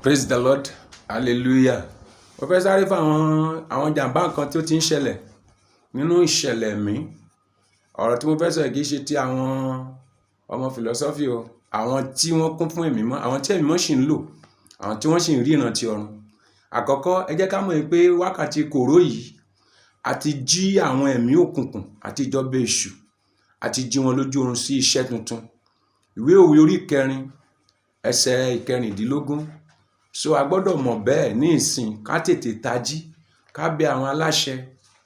Praise the Lord. Hallelujah. Mo fẹ́ sáré fún àwọn jàǹbá kan tí ó ti ń ṣẹlẹ̀ nínú ìṣẹ̀lẹ̀ mi. Ọ̀rọ̀ tí mo fẹ́ sọ kì í ṣe ti àwọn ọmọ philosophy o. Àwọn tí wọ́n kún fún ẹ̀mí mọ́, àwọn tí ẹ̀mí mọ́ sì ń lò, àwọn tí wọ́n sì ń rí ìrántí ọ̀run. Àkọ́kọ́, ẹ jẹ́ ká mọ̀ pé wákàtí kòró yìí àti jí àwọn ẹ̀mí òkùnkùn àti ìjọba èṣù àti jí wọn lójú oorun sí iṣẹ́ tuntun. Ìwé Òwe orí 4 ẹsẹ̀ 16. So a gbọ́dọ̀ mọ̀ bẹ́ẹ̀ ní ìsìn ká tètè tají, ká bẹ àwọn aláṣẹ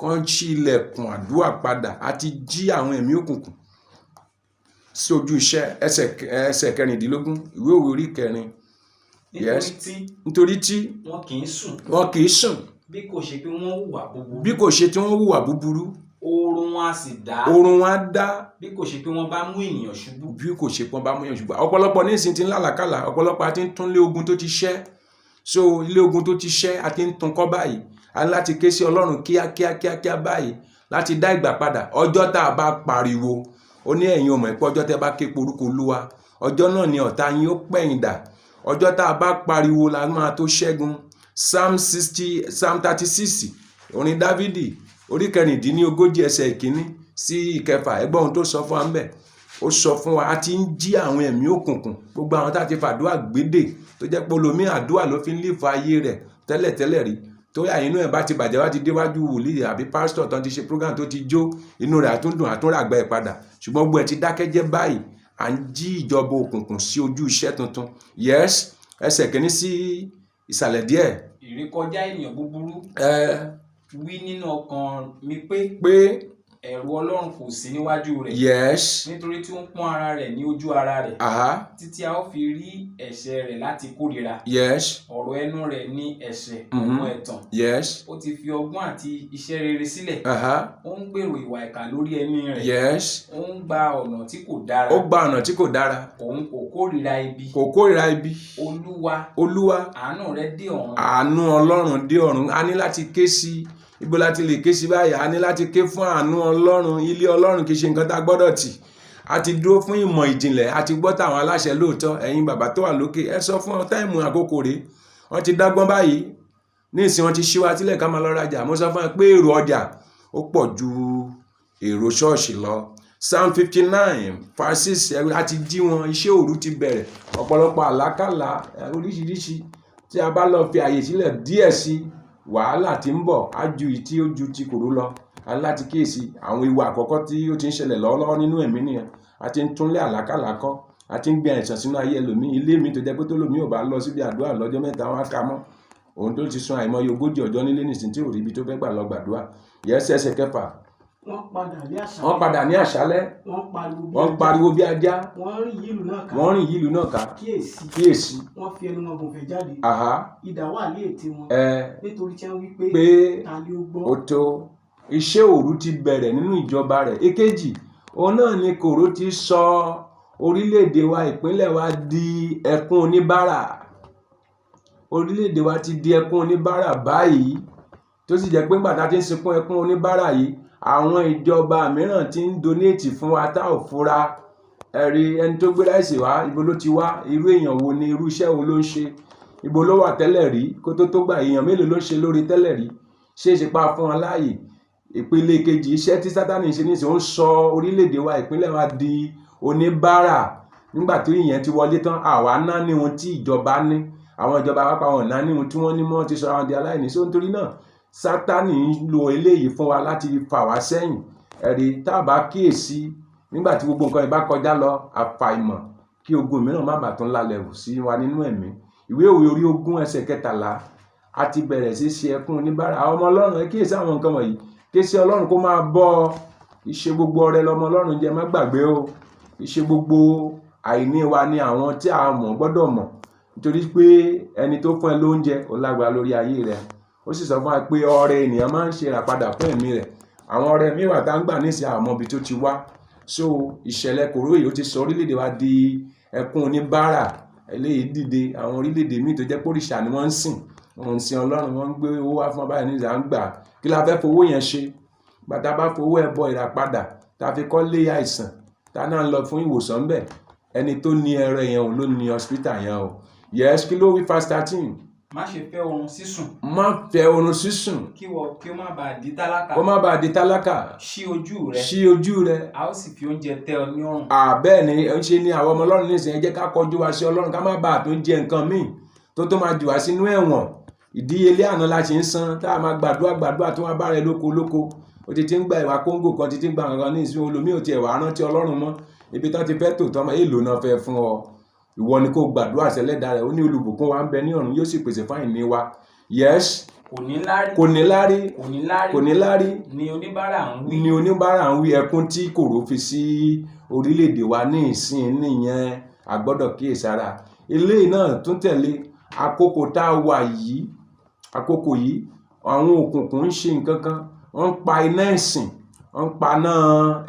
kán ṣí ilẹ̀kùn àdúrà padà àti jí àwọn ẹ̀mí òkùnkùn sí ojú iṣẹ́. Ẹsẹ̀ 16 Ìwé Òwe orí 4. Yes. Nítorí tí wọn kì í sùn bí kò ṣe pé wọ́n hùwà búburú. Bí kò ṣe tí wọ́n hùwà búburú. Oorun wọn á sì dá. Oorun wọn á dá. Bí kò ṣe pé wọ́n bá mú ènìyàn ṣubú. Bí kò ṣe pé wọ́n bá mú ènìyàn ṣubú. Ọ̀pọ̀lọpọ̀ ní ìsìn ti ń lálàkàlà, ọ̀pọ̀lọpọ̀ àti ń tún lé ogun tó ti ṣẹ́. So ilé ogun tó ti ṣẹ́ àti ń tún kọ́ báyìí. A ní láti ké sí Ọlọ́run kíákíá báyìí láti dá ìgbà padà. Ọjọ́ tá a bá pariwo, ó ní ẹ̀yin ò mọ̀ pé ọjọ́ tẹ́ bá ké pe orúkọ Olúwa, ọjọ́ náà ni ọ̀tá yín ó pẹ̀yìn dà. Ọjọ́ tá a bá pariwo la máa tó ṣẹ́gun. Psalm 36 orin Dávidi orí 14 ẹsẹ̀ 1 sí 4. Ẹ gbọ́ ohun tó sọ fún wa ńbẹ̀. Ó sọ fún wa a ti ń jí àwọn ẹ̀mí òkùnkùn, gbogbo àwọn tá a ti fàdúrà gbédè tó jẹ́ pé olómi àdúrà ló fi ń lífọ ayé rẹ̀ tẹ́lẹ̀ rí, tó yà inú ẹ̀ bá ti bàjẹ́ wá ti déwájú wòlíì àbí pásítọ̀ tán ti ṣe program tó ti jó, inú rẹ̀ àtúndùn àtúnràgbà ẹ̀ padà, ṣùgbọ́n gbogbo ẹ̀ ti dákẹ́jẹ́ báyìí. À ń jí ìjọba òkùnkùn sí ojú iṣẹ́ tuntun. Yes. Ẹsẹ̀ 1 sí ìsàlẹ̀ díẹ̀. Ìrékọjá ènìyàn búburú wí nínú ọkàn mi pé ẹ̀rù Ọlọ́run kò sí níwájú rẹ̀. Yes. Nítorí tí ó ń pọ́n ara rẹ̀ ní ojú ara rẹ̀. Títí a ó fi rí ẹ̀ṣẹ̀ rẹ̀ láti kórìíra. Yes. Ọ̀rọ̀ ẹnu rẹ̀ ní ẹ̀ṣẹ̀ ọ̀nà ẹ̀tàn. Yes. Ó ti fi ọgbọ́n àti iṣẹ́ rere sílẹ̀. Ó ń gbèrò ìwà ìkà lórí ẹní rẹ̀. Yes. Ó ń gba ọ̀nà tí kò dára. Ó gba ọ̀nà tí kò dára. Òun kò kórìíra ibi. Kò kórìíra ibi. Olúwa àánú rẹ̀ dé ọ̀run. Àánú Ọlọ́run dé ọ̀run. A ní láti ké sí ibo láti lè ké sí báyìí. A ní láti ké fún àánú Ọlọ́run. Ilé Ọlọ́run kì í ṣe nǹkan tá a gbọ́dọ̀ tì. A ti dúró fún ìmọ̀ ìjìnlẹ̀, a ti gbọ́ tàwọn aláṣẹ lóòótọ́. Ẹ̀yin bàbá tó wà lókè, ẹ sọ fún táìmù àkókò rèé. Wọ́n ti dágbọ́n báyìí. Ní ìsìn wọn ti ṣí wa sílẹ̀ ká máa lọ rajà. Mo sọ fún ẹ pé èrò ọjà ó pọ̀ ju èrò ṣọ́ọ̀ṣì lọ. Psalm 59 verse 6 a ti jí wọn, iṣẹ́ òru ti bẹ̀rẹ̀. Ọ̀pọ̀lọpọ̀ àlákàlà oríṣiríṣi tí a bá lọ fi àyè sílẹ̀ díẹ̀ sí, wàhálà tí ń bọ̀ á ju ìtí ó ju ti kòró lọ. A ní láti kíyèsí àwọn ìwà àkọ́kọ́ tí ó ti ń ṣẹlẹ̀ lọ́wọ́lọ́wọ́ nínú ẹ̀mí nìyẹn. A ti ń túnlé àlákàlà kọ́, a ti ń gbé àìsàn sínú ayé ẹlòmíì. Ilé mi tó jẹ́ pé tó lòmíì ò bá lọ síbi àdúrà lọ́jọ́ mẹ́ta wọn á ka mọ́. Òun tó ti sùn àìmọye 40 ọjọ́ nílé nìsín tí ò rí ibi tó fẹ́ gbà lọ gbàdúrà. Ẹsẹ̀ 4. Wọ́n padà ní àṣálẹ́. Wọ́n pariwo bí ajá. Wọ́n rìn yí ìlú náà ká. Kíyèsí. Wọ́n fi ẹnu wọn gùnfẹ̀ jáde. Idà wà ní ètè wọn. Nítorí tí wọ́n wí pé ta ni ó gbọ́. Ó tó. Iṣẹ́ òru ti bẹ̀rẹ̀ nínú ìjọba rẹ̀. Èkejì, òun náà ni kòró ti sọ orílẹ̀-èdè wa, ìpínlẹ̀ wa di ẹkún oníbàárà. Orílẹ̀-èdè wa ti di ẹkún oníbàárà báyìí, tó sì jẹ́ pé nígbà tá a ti ń sunkún ẹkún oníbàárà yìí, àwọn ìjọba mìíràn ti ń donate fún wa tá ò fura. Ẹ̀rí ẹni tó gbé láìsí wá, ibo ló ti wá, irú èèyàn wo ni, irú iṣẹ́ wo ló ń ṣe, ibo ló wà tẹ́lẹ̀ rí, kó tó gbà èèyàn mélòó ló ń ṣe lórí tẹ́lẹ̀ rí. Ṣé ìṣepá fún wọn láàyè. Ìpele kejì, iṣẹ́ tí Sátánì ṣe nísìnyí, ó ń sọ orílẹ̀-èdè wa, ìpínlẹ̀ wa di oníbàárà. Nígbà tí ìyẹn ti wọlé tán, àwa náà ní ohun tí ìjọba ní, àwọn ìjọba wa pa wọn náà ní ohun tí wọ́n ní mọ́, ti sọ àwọn di aláìní. So nítorí náà Sátánì ń lo eléyìí fún wa láti fà wá sẹ́yìn. Ẹ̀rí tá a bá kíyèsí nígbà tí gbogbo nǹkan ìbá kọjá lọ, àfàìmọ̀ kí ogun mìíràn má bàa tún lálẹ́ wù sí wa nínú ẹ̀mí. Ìwé Òwe orí 20 ẹsẹ̀ 13 a ti bẹ̀rẹ̀ sí ṣe ẹkún oníbàárà. Àwọn ọmọ Ọlọ́run ẹ kíyèsí àwọn nǹkan wọ̀nyí. Ké sí Ọlọ́run kó máa bọ́. Ìṣe gbogbo ọrẹ lọmọ Ọlọ́run jẹ, má gbàgbé o. Ìṣe gbogbo àìní wa ni àwọn tí a mọ̀ gbọ́dọ̀ mọ̀. Nítorí pé ẹni tó fún ẹ lóúnjẹ ó lágbára lórí ayé rẹ̀. Ó sì sọ fún wa pé ọrẹ ènìyàn máa ń ṣe ìràpadà fún ẹ̀mí rẹ̀. Àwọn ọrẹ míì wà tá ń gbà nísìnyí àmọ́ ibi tó ti wá. So ìṣẹ̀lẹ̀ kòró yìí ó ti sọ orílẹ̀-èdè wa di ẹkún oníbàárà. Eléyìí dìde àwọn orílẹ̀-èdè míì tó jẹ́ pé òrìṣà ni wọ́n ń sìn. Wọ́n ń sin Ọlọ́run, wọ́n ń gbé owó wá fún ọba ẹni ìjà ń gbà. Kí la fẹ́ fowó yẹn ṣe? Bàtà bá fowó ẹbọ ìràpadà tá a fi kọ́ lé àìsàn tá a náà lọ fún ìwòsàn ńbẹ̀. Ẹni tó ní ẹrẹ yẹn òun ló ní hospital yẹn o. yes, kí ló wí verse 13. má ṣe fẹ́ oorun sísùn. má fẹ́ oorun sísùn. kí ó má bàa di tálákà. kó má bàa di tálákà. ṣí ojú rẹ. ṣí ojú rẹ. a ó sì fi oúnjẹ tẹ́ ọ ní ọrùn. bẹ́ẹ̀ ni ń ṣe ni àwọn ọmọ ọlọ́run nísìnyí, ẹ jẹ́ ká kọjú wa sí ọlọ́run ká má bàa tó jẹ nǹkan míì tó máa jù wá sínú ẹ̀wọ̀n. ìdíyelé àná la ṣe ń san tá a máa gbàdúrà tó wá bá rẹ lóko ó ti ń gba ìwà kóńgò kan ti ń gba nǹkan ní ìsìn olómi ò tiẹ̀ wá rántí ọlọ́run mọ́ ibi tán ti fẹ́ tò tán èèlò náà fẹ́ fún ọ. ìwọ ni kò gbàdúrà sẹ́lẹ̀dá rẹ̀ ó ní olùbùkún wa ń bẹ ní ọ̀run yóò sì pèsè fún àìní wa. yes. kò ní lárí. kò ní lárí. ni oníbàárà ń wí ẹkún tí kòró fi sí orílẹ̀-èdè wa ní ìsìn nìyẹn a gbọ́dọ̀ kíyèsára. eléyìí náà tún tẹ̀lé àkókò tá a wà yìí àkókò yìí àwọn òkùnkùn ń ṣe nǹkan kan wọ́n ń pa iná ẹ̀sìn wọ́n ń paná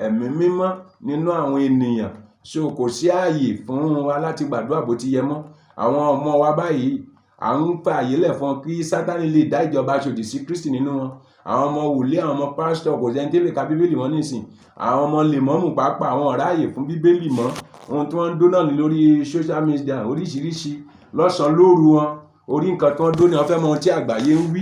ẹ̀mí mímọ́ nínú àwọn ènìyàn so kò sí ààyè fún wa láti gbàdúrà bó ti yẹ mọ́. àwọn ọmọ wa báyìí à ń fààyè lẹ̀ fún kí Sátánì lè dá ìjọba ṣòdì sí Kristi nínú wọn. àwọn ọmọ wòlíì àwọn ọmọ pásítọ̀ kò sẹ́ni tí lè ka bíbélì mọ́ nísìn. àwọn ọmọ lèmọ́mù pàápàá àwọn ọ̀rá ààyè fún bíbélì mọ́. ohun tí wọ́n ń dóná ní lórí social media oríṣiríṣi lọ́sàn-án lóru wọn orí nǹkan tí wọ́n dó ni wọ́n fẹ́ mọ ohun tí àgbáyé ń wí.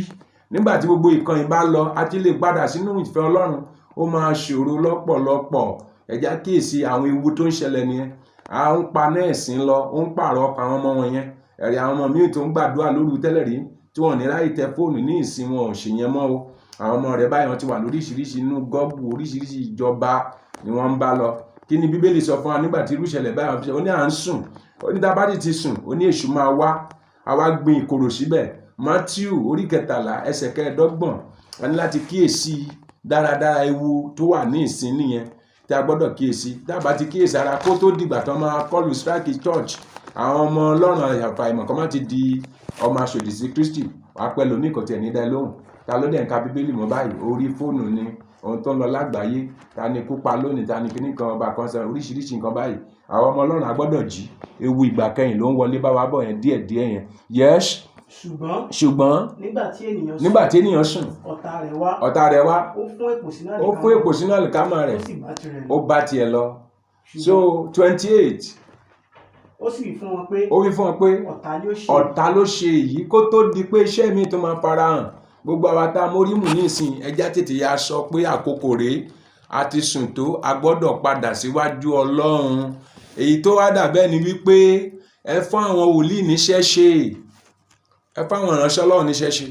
nígbà tí gbogbo ìkànnì bá lọ a ti lè padà sínú ìfẹ́ Ọlọ́run ó máa ṣòro lọ́pọ̀lọpọ̀. ẹ jẹ́ kíyèsí àwọn ewu tó ń ṣẹlẹ̀ nìyẹn. à ń paná ẹ̀sìn lọ ó ń pààrọ̀ ọkàn àwọn ọmọ wọn yẹn. ẹ̀rí àwọn ọmọ míì tó ń gbàdúrà lóru tẹ́lẹ̀ rí tí wọ́n ní ráyè tẹ fóònù ní ìsìn wọn ò ṣèyẹn mọ́ o. àwọn ọmọ rẹ̀ báyìí wọ́n ti wà lóríṣiríṣi inú gọ́ọ̀bù oríṣiríṣi ìjọba ni wọ́n ń bá lọ. kí ni Bíbélì sọ fún wa nígbà tí irú ìṣẹ̀lẹ̀ báyìí ó ní à ń sùn ó ní dábàdì ti sùn ó ní èṣù máa wá àwa gbin ìkorò síbẹ̀. Mátíù orí 13 ẹsẹ̀ 15 a ní láti kíyèsí dáradára ewu tó wà ní ìsìn nìyẹn tí a gbọ́dọ̀ kíyèsí. dábàá ti kíyèsí ara kó tó dìgbà tó máa kọlù strike church àwọn ọmọ ọlọ́run àyàfàìmọ̀ kan má ti di ọmọ aṣòdì sí Kristi wàá pẹ́ lómi kò tiẹ̀ ní dá lóhùn. ta ló dẹ̀ ń ka Bíbélì mọ́ báyìí orí fóònù ni ohun tó ń lọ lágbàáyé ta ni kópa lónìí ta ni kíní kan ọba kan sọ oríṣiríṣi nǹkan báyìí. àwọn ọmọ ọlọ́run a gbọ́dọ̀ jí ewu ìgbà kẹyìn ló ń wọlé bá wa bọ̀ yẹn díẹ̀díẹ̀ yẹn. yes. ṣùgbọ́n nígbà tí ènìyàn sùn ọ̀tá rẹ̀ wá ó fún èpò sínú àlìkámà rẹ̀ ó bá tiẹ̀ lọ. so 28 ó sì wí fún wọn pé ọ̀tá ló ṣe èyí kó tó di pé iṣẹ́ mi tó máa fara hàn. gbogbo àwa tá a mórí mù ní ìsìn ẹja tètè ya sọ pé àkókò rèé a ti sùn tó a gbọ́dọ̀ padà síwájú Ọlọ́run. èyí tó wá dàbẹ́ ni wípé ẹ fún àwọn wòlíì níṣẹ́ ṣe ẹ fún àwọn ìránṣẹ́ Ọlọ́run níṣẹ́ ṣe.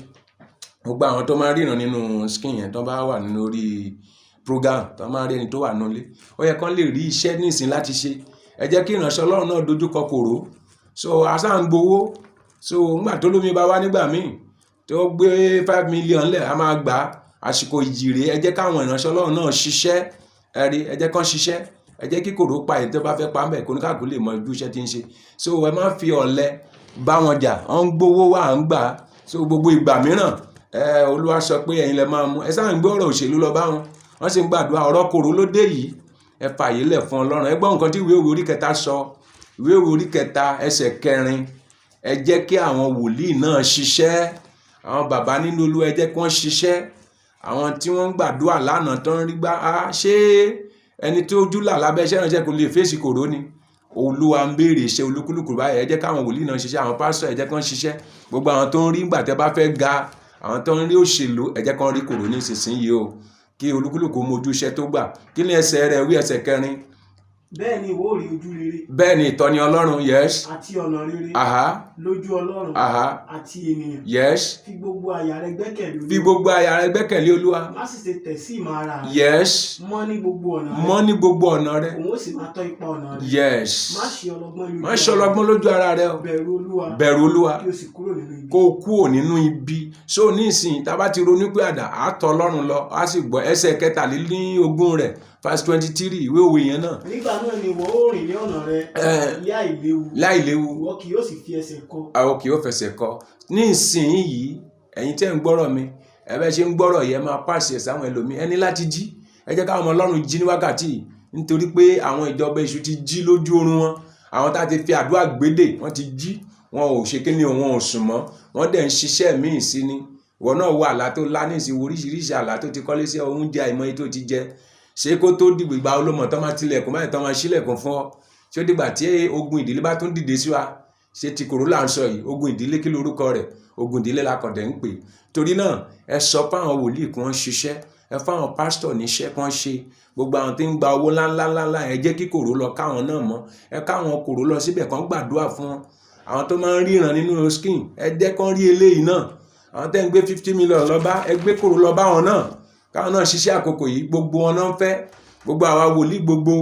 gbogbo àwọn tó máa ríran nínú skin yẹn tó bá wà nínú orí program tó máa rí ẹni tó wà nílé ó yẹ kán lè rí iṣẹ́ nísìn láti ṣe. ẹ jẹ́ kí ìránṣẹ́ Ọlọ́run náà dojúkọ kòró so aṣá ń gbowó so ńgbà tó lómi bá wá nígbà míì tó gbé 5 million lẹ̀ a máa gbà àsìkò ìjìrè. ẹ jẹ́ káwọn ìránṣẹ́ Ọlọ́run náà ṣiṣẹ́ ẹ̀rí ẹ jẹ́ kán ṣiṣẹ́ ẹ jẹ́ kí kòró pa èyí tó bá fẹ́ pa mẹ́ kó ní káàkó lè mọ ibi iṣẹ́ tí ń ṣe. so ẹ má fi ọ̀lẹ bá wọn jà wọ́n ń gbowó wà ń gbà so gbogbo ìgbà mìíràn Olúwa sọ pé ẹ̀yin lẹ máa mú ẹ sáà ń gbé ọ̀rọ̀ òṣèlú lọ bá wọn wọ́n sì ń gbàdúrà ọ̀rọ̀ kòró ló dé yìí ẹ fààyè lẹ̀ fún Ọlọ́run. ẹ gbọ́ nǹkan tí ìwé Òwe orí 3 sọ ìwé Òwe orí 3 ẹsẹ̀ 4 ẹ jẹ́ kí àwọn wòlíì náà ṣiṣẹ́ àwọn bàbá nínú Olúwa ẹ jẹ́ kí wọ́n ṣiṣẹ́. àwọn tí wọ́n ń gbàdúrà lánàá tó ń rí gbá ṣé ẹni tó júlà lábẹ́ iṣẹ́ ìránṣẹ́ kò lè fèsì kòró ni. Olúwa ń béèrè iṣẹ́ olúkúlùkù báyìí ẹ jẹ́ káwọn wòlíì náà ṣiṣẹ́ àwọn pásítọ̀ ẹ jẹ́ kí wọ́n ṣiṣẹ́. gbogbo àwọn tó ń rí ńgbà tẹ́ bá fẹ́ ga àwọn tó ń rí òṣèlú ẹ jẹ́ kí wọ́n rí kòró ní ìsinsìnyí o kí olúkúlùkù mójú iṣẹ́ tó gbà. kí ni ẹsẹ̀ rẹ̀ wí ẹsẹ̀ 4. bẹ́ẹ̀ ni ìwọ ó rí ojú rere. bẹ́ẹ̀ ni ìtọ́ni Ọlọ́run yes. àti ọ̀nà rere. lójú Ọlọ́run. àti ènìyàn. yes. fi gbogbo àyà rẹ gbẹ́kẹ̀lé Olúwa. fi gbogbo àyà rẹ gbẹ́kẹ̀lé Olúwa. má sì ṣe tẹ̀ sí ìmọ̀ ara rẹ. yes. mọ́ ní gbogbo ọ̀nà rẹ. mọ́ ní gbogbo ọ̀nà rẹ. òun ó sì máa tọ́ ipa ọ̀nà rẹ. yes. má ṣe ọlọ́gbọ́n lójú ara rẹ o. bẹ̀rù Olúwa. kí o sì kúrò nínú ibi. kó o kúrò nínú ibi. so nísìnyí tá a bá ti ronú pé àdá àtọ̀ Ọlọ́run lọ á sì gbọ́ ẹsẹ̀ 23 rẹ̀ verse 23 ìwé Òwe yẹn náà. nígbà náà ni ìwọ ó rìn ní ọ̀nà rẹ láìléwu. ìwọ kì yóò sì fi ẹsẹ̀ kọ. àwọn kì yóò fẹsẹ̀ kọ. ní ìsinyìí ẹ̀yin tẹ́ ń gbọ́rọ̀ mi ẹ bẹ́ ṣe ń gbọ́rọ̀ yẹn máa pàṣẹ sáwọn ẹlòmíì ẹni láti jí ẹ jẹ́ káwọn ọmọ Ọlọ́run jí ní wákàtí nítorí pé àwọn ìjọba èṣù ti jí lójú oorun wọn. àwọn tá a ti fi àdúrà gbédè wọ́n ti jí wọn ò ṣe kíni wọn ò sùn mọ́ wọ́n dẹ̀ ń ṣiṣẹ́ míì sí ni. ìwọ náà wo àlá tó lá ní ìsìn oríṣiríṣi àlá tó ti kọ́lé sí oúnjẹ àìmọye tó ti jẹ ṣé kó tó dìgbò ìgbà olómọ tó máa tilẹ̀kùn báyìí tó máa ṣílẹ̀kùn fún ọ ṣé ó dìgbà tí ogun ìdílé bá tún dìde sí wa ṣé ti kòró là ń sọ yìí? Ogun ìdílé kí lorúkọ rẹ̀? Ogun ìdílé la kàn dẹ̀ ń pè. Torí náà ẹ sọ fáwọn wòlíì kí wọ́n ṣiṣẹ́, ẹ fáwọn pásítọ̀ níṣẹ́ kí wọ́n ṣe. Gbogbo àwọn tí ń gba owó ńláńláńlá ẹ jẹ́ kí kòró lọ káwọn náà mọ́, ẹ káwọn kòró lọ síbẹ̀ kán gbàdúrà fún wọn. Àwọn tó máa ń ríran nínú skin ẹ jẹ́ kán rí eléyìí náà. Àwọn tẹ́ ń gbé 50 million lọ bá, ẹ gbé kòró lọ bá wọn náà, káwọn náà ṣiṣẹ́ àkókò yìí. Gbogbo wọn náà ń fẹ́, gbogbo àwa wòlíì gbogbo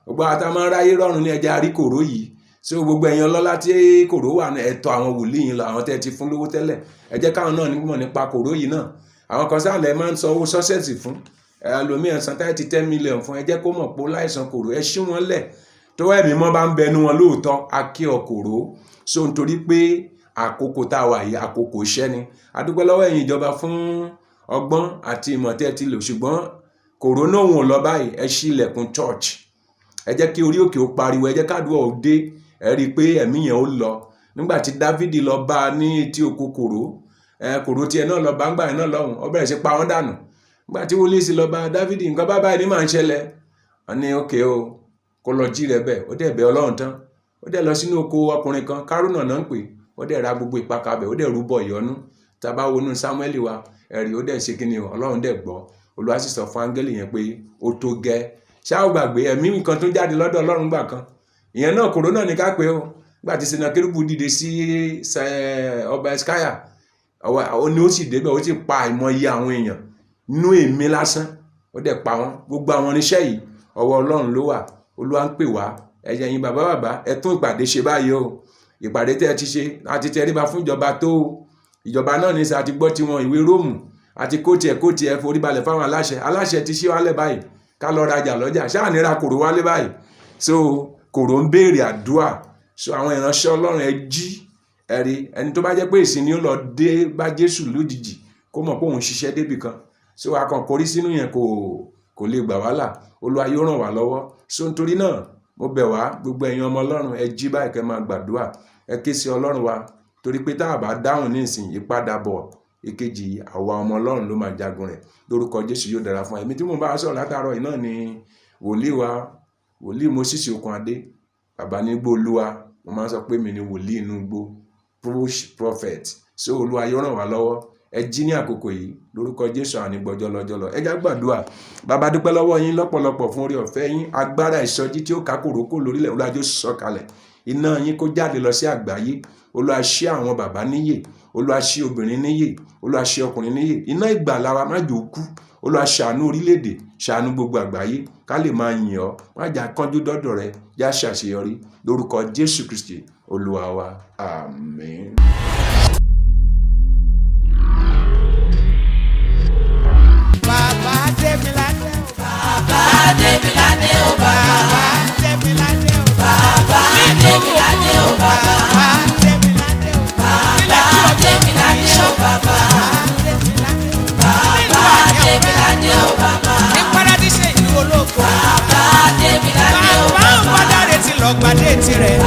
àwọn tá máa ń ráyé rọrùn ní ẹja àrí kòró yìí. So gbogbo ẹ̀yin ọlọ́lá tí kòró wà ní ẹ̀tọ́ àwọn wòlíì yìí lọ, àwọn tẹ́ ti fún lówó tẹ́lẹ̀, ẹ jẹ́ káwọn náà nímọ̀ nípa kòró yìí náà. Àwọn kan sáàlẹ̀ máa ń san owó sọ́sẹ̀sì fún ẹlòmíràn san 10 million fún, ẹ jẹ́ kó mọ̀ pé ó láìsàn kòró, ẹ ṣí wọn lẹ̀ tó ẹ̀mí mọ́ bá ń bẹnu wọn lóòótọ́ á kí ọ kòró. So nítorí pé àkókò tá a wà yìí àkókò iṣẹ́ ni. A dúpẹ́ lọ́wọ́ ẹ̀yin ìjọba fún ọgbọ́n àti ìmọ̀ tẹ́ ti lò, ṣùgbọ́n kòró náà wọn ò lọ báyìí. Ẹ ṣí ilẹ̀kùn church, ẹ jẹ́ kí orí òkè ó pariwo, ẹ jẹ́ kádùá ó dé, ẹ rí i pé ẹ̀mí yẹn ó lọ. Nígbà tí Dávidi lọ bá a ní etí oko kòró, kòró tiẹ̀ náà lọ bá ń gbà yẹn náà lọ́hùn, ó bẹ̀rẹ̀ sí pa wọ́n dànù. Nígbà tí wòlíì sì lọ bá Dávidi, nǹkan bá báyìí ní màá ń ṣẹlẹ̀. Wọ́n ní òkè o, kó lọ jí rẹ̀ bẹ́ẹ̀. Ó dẹ̀ bẹ Ọlọ́run tán, ó dẹ̀ lọ sínú oko ọkùnrin kan, Kárúnà náà ń pè, ó dẹ̀ ra gbogbo ìpakabẹ̀, ó dẹ̀ rúbọ ìyọ́nú. Tá a bá wọnú Sámúẹ́lì wa, ẹ̀rí ó dẹ̀ ṣe kí ni o, Ọlọ́run dẹ̀ gbọ́. Olúwa sì sọ fún áńgẹ́lì yẹn pé ó tó gẹ́. Ṣá ò gbàgbé ẹ̀mí nǹkan tó jáde lọ́dọ̀ Ọlọ́run gbà kan, ìyẹn náà kòró náà ní ká pé o. Nígbà tí Sẹnákérúbù dìde sí ọba Ẹskáyà, ó ní ó sì débẹ̀, ó sì pa àìmọye àwọn èèyàn nínú èémí lásán, ó dẹ̀ pa wọ́n. Gbogbo àwọn oníṣẹ́ yìí ọwọ́ Ọlọ́run ló wà. Olúwa ń pè wá, ẹ̀yẹ yín bàbá ẹ tún ìpàdé ṣe báyìí o. Ìpàdé tẹ́ ẹ ti ṣe àti tẹríba fún ìjọba tó o. Ìjọba náà ní sá ti gbọ́ tiwọn ìwé Róòmù àti kó tiẹ̀ forí balẹ̀ fáwọn aláṣẹ ti ṣí wálẹ̀ báyìí ká lọ rajà lọ́jà, ṣáà nira kòró wálé báyìí. So kòró ń béèrè àdúrà. So àwọn ìránṣẹ́ Ọlọ́run ẹ jí, ẹ̀rí ẹni tó bá jẹ́ pé ìsìn ni ó lọ dé bá Jésù lójijì kó mọ̀ pé òun ṣiṣẹ́ débì kan. So akànkórí sínú yẹn kò lè gbà wá là. Olúwa yóò ràn wá lọ́wọ́. So nítorí náà mo bẹ̀ wá gbogbo ẹ̀yin ọmọ Ọlọ́run ẹ jí báyìí kẹ́ máa gbàdúrà, ẹ ké sí Ọlọ́run wa, torí pé tá a bá dáhùn ní ìsìn ìpadàbọ̀ èkejì àwa ọmọ Ọlọ́run ló máa jagun rẹ̀. Lórúkọ Jésù yóò dára fún ẹ̀mí tí mo bá sọ̀rọ̀ látàárọ̀ yìí náà ni wòlíì Mósìsì Okunadé, bàbá nígbó Olúwa. Mo máa ń sọ pé mi ni wòlíì inú igbó, prophet. So Olúwa yóò ràn wá lọ́wọ́. Ẹ jí ní àkókò yìí lórúkọ Jésù, àní gbọ́jọ́ lọ́jọ́ lọ. Ẹ já gbàdúrà. Bàbá dúpẹ́ lọ́wọ́ yín lọ́pọ̀lọpọ̀ fún oore ọ̀fẹ́ yín, agbára ìsọjí tí ó ká kòrókò lórílẹ̀. Olúwa jọ̀ọ́ sọ̀kalẹ̀, iná yín kó jáde lọ sí àgbáyé. Olúwa ṣí àwọn bàbá níyè, Olúwa ṣí obìnrin níyè, Olúwa ṣí ọkùnrin níyè. Iná ìgbàlà wa má jò kú. Olúwa ṣàánú orílẹ̀-èdè, ṣàánú gbogbo àgbáyé ká lè máa yìn ọ́. Má jà kánjú dọ́dọ̀ rẹ, já ṣàṣeyọrí lórúkọ Jésù Kristi Olúwa wa. Àmín. Bàbá Démiládé o. Bàbá Démiládé o bàbá. Bàbá Démiládé o. Bàbá Démiládé o bàbá. Bàbá Démiládé o. Bàbá Démiládé o bàbá. Bàbá Démiládé o bàbá. Ní Paradíṣe ìlú ológo. Bàbá Démiládé o Bàbá bàbá. ń bá dáre tí lọ gbàdé tirẹ̀.